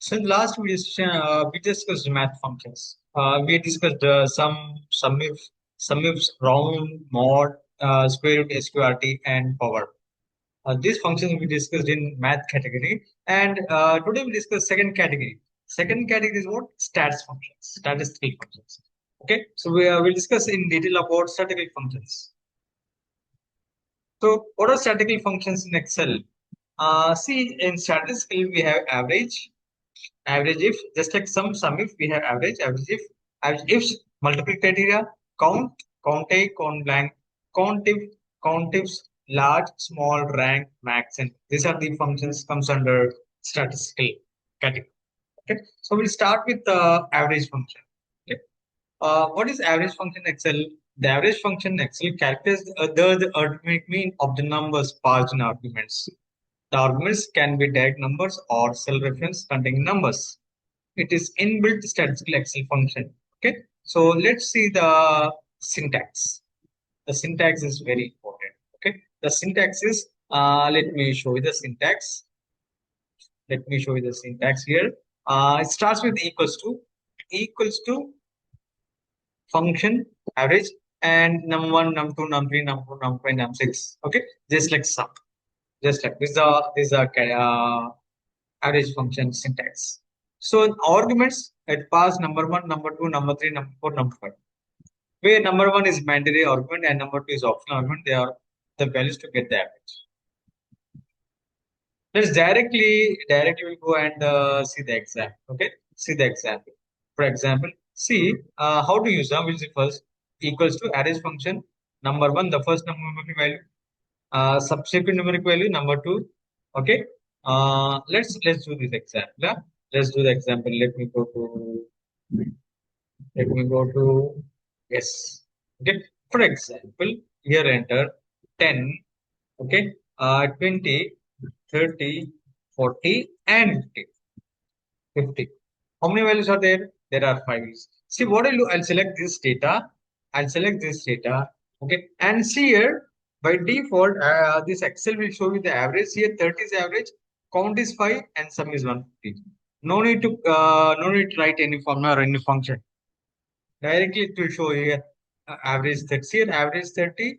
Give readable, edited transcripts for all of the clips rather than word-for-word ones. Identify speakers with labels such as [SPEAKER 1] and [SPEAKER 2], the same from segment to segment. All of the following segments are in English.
[SPEAKER 1] So in the last we discussed math functions. We discussed sum ifs, round, mod, square root, sqrt, and power. These functions we discussed in math category, and today we discuss second category. Second category is what? Stats functions, statistical functions. Okay, so we will discuss in detail about statistical functions. So what are statistical functions in Excel? See, in statistical we have average if, just like sum if we have average if multiple criteria, count, count a, count blank, count ifs, large, small, rank, max, and these are the functions comes under statistical category. Okay, so we'll start with the average function. Okay, what is average function in Excel? The average function in Excel calculates the arithmetic mean of the numbers passed in arguments. The arguments can be direct numbers or cell reference containing numbers. It is inbuilt statistical Excel function. Okay, so let's see the syntax. The syntax is very important. Okay, the syntax is let me show you the syntax. Let me show you the syntax here. It starts with equals to function average and num1, num2, num3, num4, num5, num6. Okay, just like sum. Just like this is average function syntax. So in arguments, it pass number one, number two, number three, number four, number five. Where number one is mandatory argument and number two is optional argument, they are the values to get the average. Let's directly we'll go and see the example. Okay, see the example. For example, see how to use them. We'll see first equals to average function. Number one, the first numeric value. Subsequent numeric value. Number two. Okay. Let's do this example. Yeah? Let's do the example. Let me go to yes. Okay. For example, here enter 10. Okay. 20, 30, 40, and 50. 50. How many values are there? There are 5 values. See what I'll do, I'll select this data. I'll select this data. Okay. And see here, by default, this Excel will show you the average. Here 30 is average, count is 5, and sum is 150. No need to write any formula or any function. Directly it will show you average 30. Here average 30,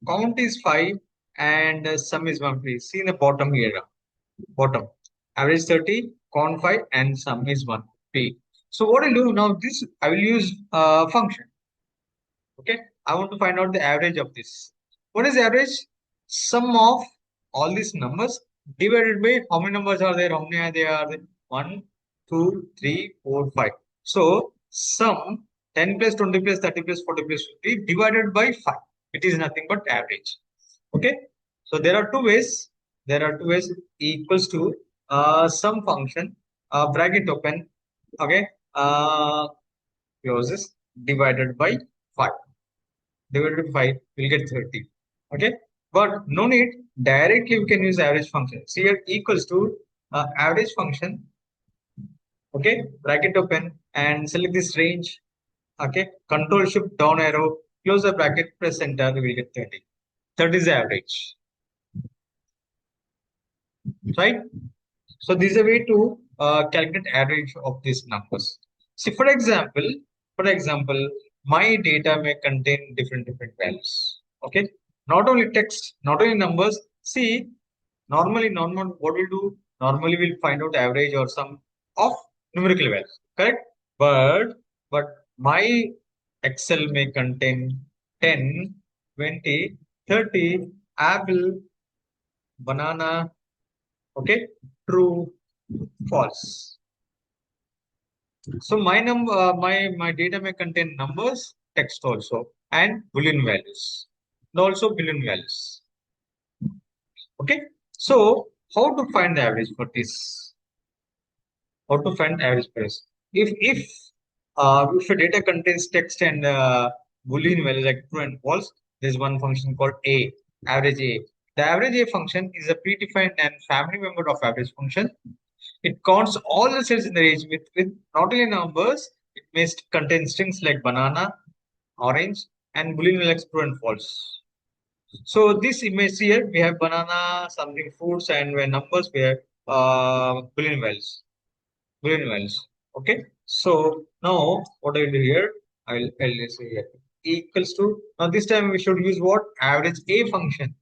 [SPEAKER 1] count is 5, and sum is 150. See in the bottom here. Bottom. Average 30, count 5, and sum is 150. So what I'll do now, this I will use function. Okay. I want to find out the average of this. What is the average? Sum of all these numbers divided by how many numbers are there? How many are there? 1, 2, 3, 4, 5. So sum 10 plus 20 plus 30 plus 40 plus 50 divided by 5. It is nothing but average. Okay. So there are two ways. There are two ways equals to some function bracket open. Okay. Closes divided by 5. Divided by 5 will get 30. Okay. But no need. Directly we can use average function. See here equals to average function. Okay. Bracket open and select this range. Okay. Control shift down arrow. Close the bracket. Press enter. We will get 30. 30 is the average. Right. So this is a way to calculate average of these numbers. See, for example, my data may contain different values. Okay, not only text, not only numbers. See, normal what we'll do? Normally, we'll find out average or sum of numerical values. Correct, but my Excel may contain 10, 20, 30, apple, banana. Okay, true, false. So my data may contain numbers, text also, and boolean values, and also boolean values. Okay. So how to find the average for this? How to find average price? If a data contains text and boolean values like true and false, there's one function called average A. The average A function is a predefined and family member of average function. It counts all the cells in the range with not only numbers, it may contain strings like banana, orange, and boolean like true and false. So this image here, we have banana, something fruits, and when numbers we have boolean values. Boolean values. Okay. So now what I'll do here, I'll say here equals to, now this time we should use what? Average A function.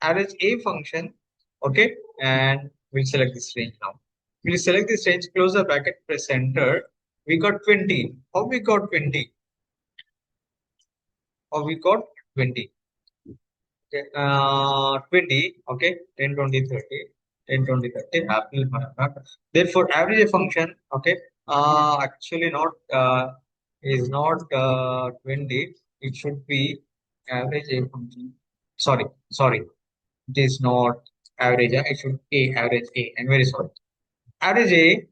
[SPEAKER 1] Average A function. Okay. And we'll select this range now. We'll select this range, close the bracket, press enter. We got 20. How we got 20? How we got 20? Okay, 20, okay, 10, 20, 30, 10, 20, 30, apple, banana. Therefore, average function, okay, actually not, is not 20, it should be average A function. Sorry, it is not average, it should be average A. I'm very sorry. Average A,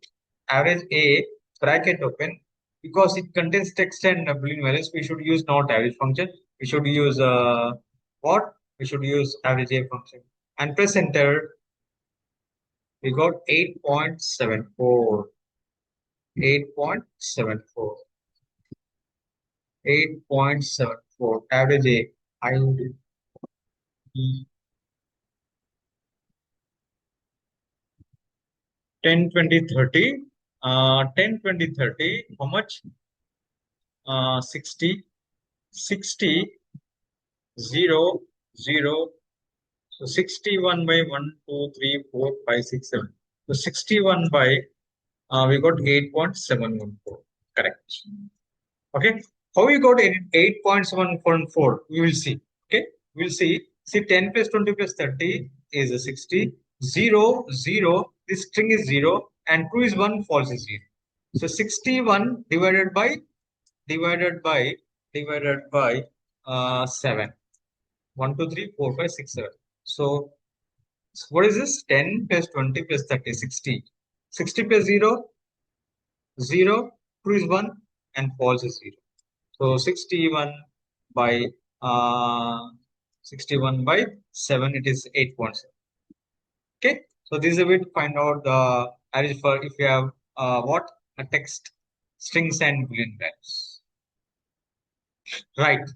[SPEAKER 1] average A, bracket open, because it contains text and Boolean values, we should use not average function. We should use what? We should use average A function. And press enter. We got 8.74. 8.74. 8.74. Average A. I 10, 20, 30. 10, 20, 30. How much? 60. 60. 0, 0. So 61 by 1, 2, 3, 4, 5, 6, 7. So 61 by, we got 8.714. Correct. Okay. How we got 8.714? We will see. Okay. We'll see. See, 10 plus 20 plus 30 is a 60. 0, 0. This string is 0. And 2 is 1, false is 0. So 61 divided by, divided by 7. 1, 2, 3, 4, 5, 6, 7. So what is this? 10 plus 20 plus 30, 60. 60 plus 0, 0, true is 1, and false is 0. So 61 by 61 by 7, it is 8.7. Okay. So this is a way to find out the average for if you have what? A text, strings, and Boolean values. Right.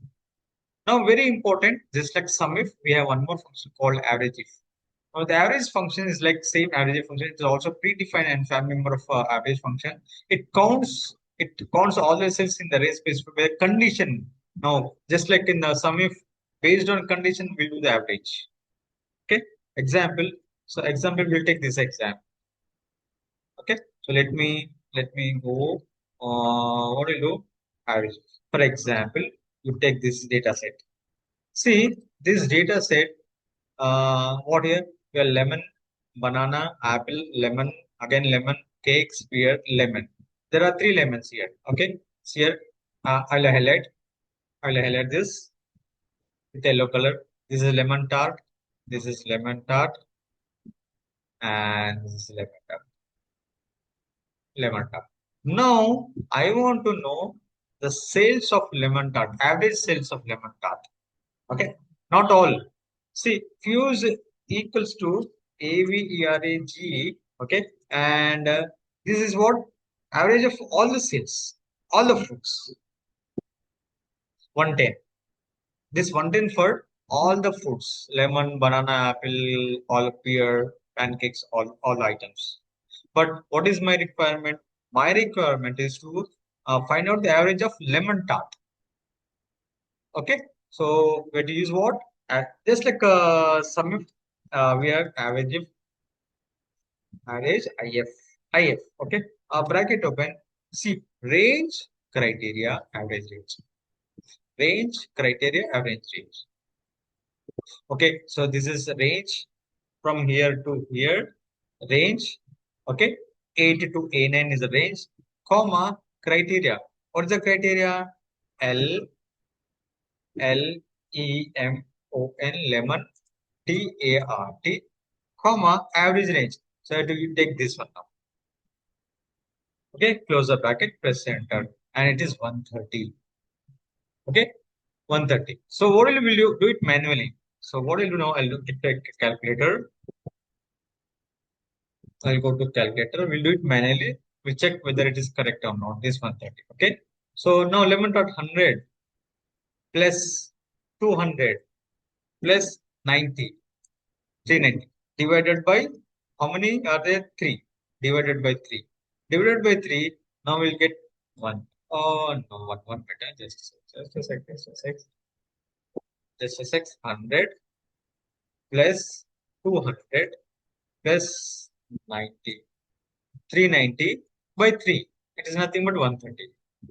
[SPEAKER 1] Now, very important, just like sum if, we have one more function called average if. Now, the average function is like same average function. It is also predefined and family member of average function. It counts all the cells in the array space by a condition. Now, just like in the sum if, based on condition, we'll do the average. Okay. Example. So example, we'll take this example. Okay. So let me go. What will do? Average. For example, you take this data set. See this data set. What here? We have lemon, banana, apple, lemon, again lemon, cake, spear, lemon. There are three lemons here. Okay. So here, I'll highlight. I'll highlight this with yellow color. This is lemon tart. This is lemon tart, and this is lemon tart. Lemon tart. Now I want to know the sales of lemon tart. Average sales of lemon tart. Okay. Not all. See, fuse equals to AVERAG, okay, and this is what average of all the sales, all the fruits, 110. This 110 for all the fruits, lemon, banana, apple, all pear, pancakes, all items. But what is my requirement? My requirement is to find out the average of lemon tart. Okay, so we have to use what? Just like some we have average if, okay, bracket open, see range criteria, average range criteria, average range. Okay, so this is range from here to here, range. Okay, 8 to A9 is the range, comma criteria. What is the criteria? Lemon, lemon, tart, comma average range. So I have to take this one now. Okay, close the bracket, press enter, and it is 130. Okay, 130. So what will you do it manually? So what will you know? I'll take a calculator. I'll go to calculator. We'll do it manually. We'll check whether it is correct or not. This 130. Okay. So now 11.100 plus 200 plus 90, 390 divided by how many are there? 3 divided by 3. divided by 3. Now we'll get 1. Oh no, one better. Just a sec, just a sec. Just a sec. 100 plus 200 plus 90. 390 by 3. It is nothing but 130.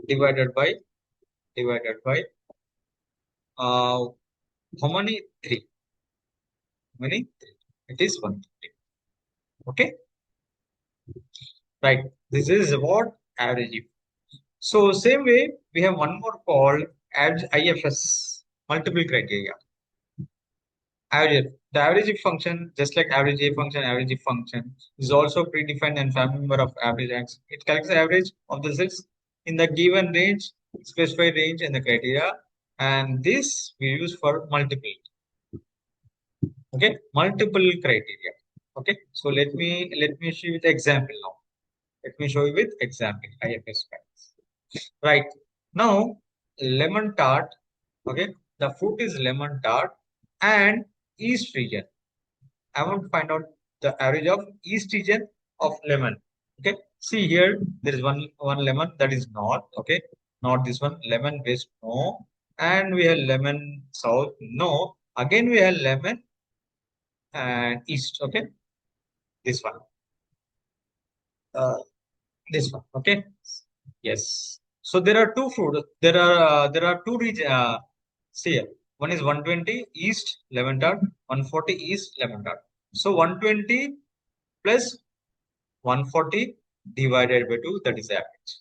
[SPEAKER 1] Divided by uh how many? 3. How many? 3. It is 130. Okay, right. This is what average. So same way, we have one more called as IFS, multiple criteria. Average. The average if function, just like average A function, average if function, is also predefined and family member of average X. It calculates the average of the sets in the given range, specified range, and the criteria. And this we use for multiple. Okay, multiple criteria. Okay, so let me show you with example now. Let me show you with example IFS facts. Right now, lemon tart. Okay, the fruit is lemon tart and East region. I want to find out the average of East region of lemon. Okay, see here there is one lemon that is north. Okay, not this one. Lemon west no, and we have lemon south no. Again we have lemon and east. Okay, this one. Uh, this one. Okay. Yes. So there are two fruit. There are two region. See here. One is 120 east lemon tart, 140 east lemon tart. So 120 plus 140 divided by 2, that is the average.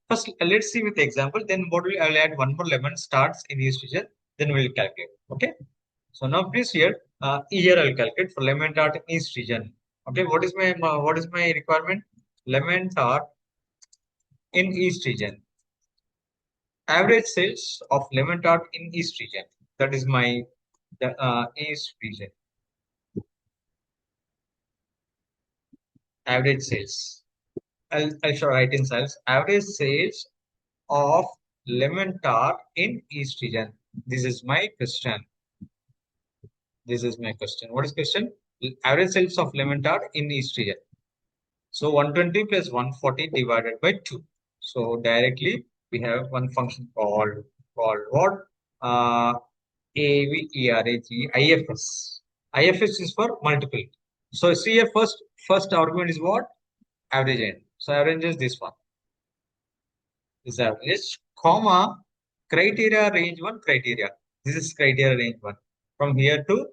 [SPEAKER 1] First, let's see with the example. Then what will I'll add one more lemon starts in east region. Then we'll calculate. Okay. So now please here I'll calculate for lemon tart in east region. Okay. What is my requirement? Lemon tart in east region. Average sales of lemon tart in east region. That is my the east region. Average sales. I'll show write in sales. Average sales of lemon tart in east region. This is my question. This is my question. What is question? Average sales of lemon tart in east region. So 120 plus 140 divided by 2. So directly we have one function called what? Uh, AVERAG IFS. IFS is for multiple. So see here first argument is what? Average end. So average is this one. This average, comma, criteria range 1 criteria. This is criteria range 1. From here to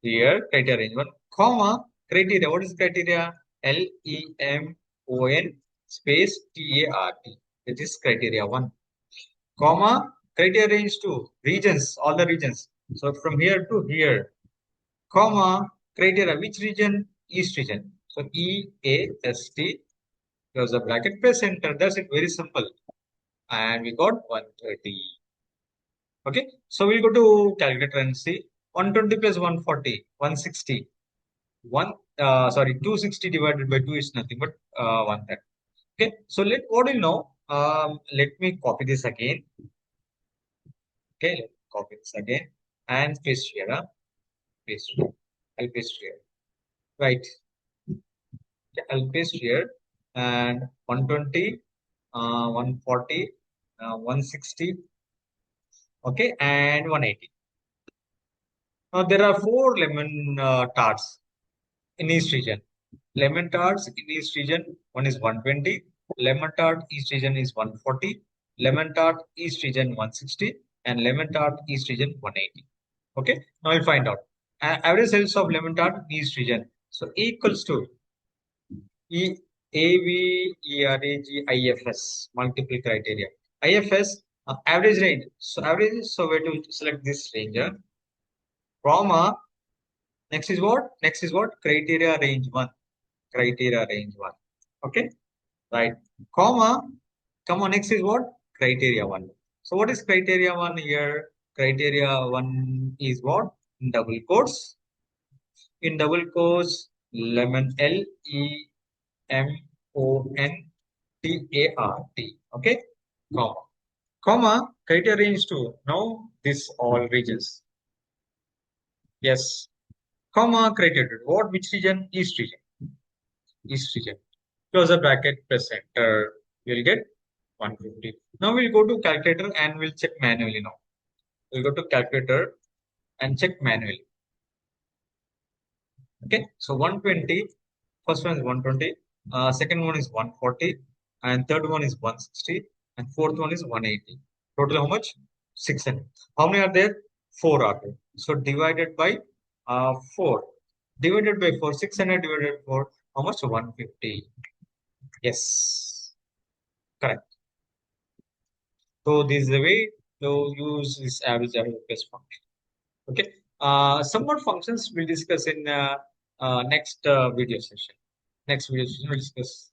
[SPEAKER 1] here, criteria range 1, comma, criteria. What is criteria? LEMON space TART. That is criteria 1. Comma, criteria range 2, regions, all the regions. So from here to here, comma, criteria, which region? East region. So EAST, close the bracket, press enter. That's it, very simple. And we got 130. Okay, so we'll go to calculator and see 120 plus 140, 160. 260 divided by 2 is nothing but 130. Okay, so what do you know? Let me copy this again. Okay, let me copy this again and paste here. Paste here. I'll paste here. Right. Okay, I'll paste here and 120, 140, 160. Okay, and 180. Now there are four lemon tarts in East region. Lemon tarts in East region, one is 120. Lemon tart East region is 140. Lemon tart East region 160. And lemon tart East region 180. Okay, now we'll find out. Average sales of lemon tart in East region. So equals to AVERAGIFS, multiple criteria. IFS, average range. So average, so we have to select this range. Comma, next is what? Next is what? Criteria range 1. Criteria range 1. Okay, right. Comma, next is what? Criteria 1. So what is criteria 1 here? Criteria 1 is what? In double quotes. In double quotes, lemon, LEMONTART. Okay, comma. Comma, criteria range 2. Now this all regions. Yes. Comma, criteria. What? Which region? East region. East region. close the bracket, press enter. You'll get 150. Now we'll go to calculator and we'll check manually now. We'll go to calculator and check manually. Okay, so 120, first one is 120, second one is 140, and third one is 160, and fourth one is 180. Total how much? 600. How many are there? 4 are there. So divided by 4. Divided by 4, 600 divided by 4, how much? 150. Yes, correct. So this is the way to use this average best function. Okay. Some more functions we'll discuss in next video session. Next video session we'll discuss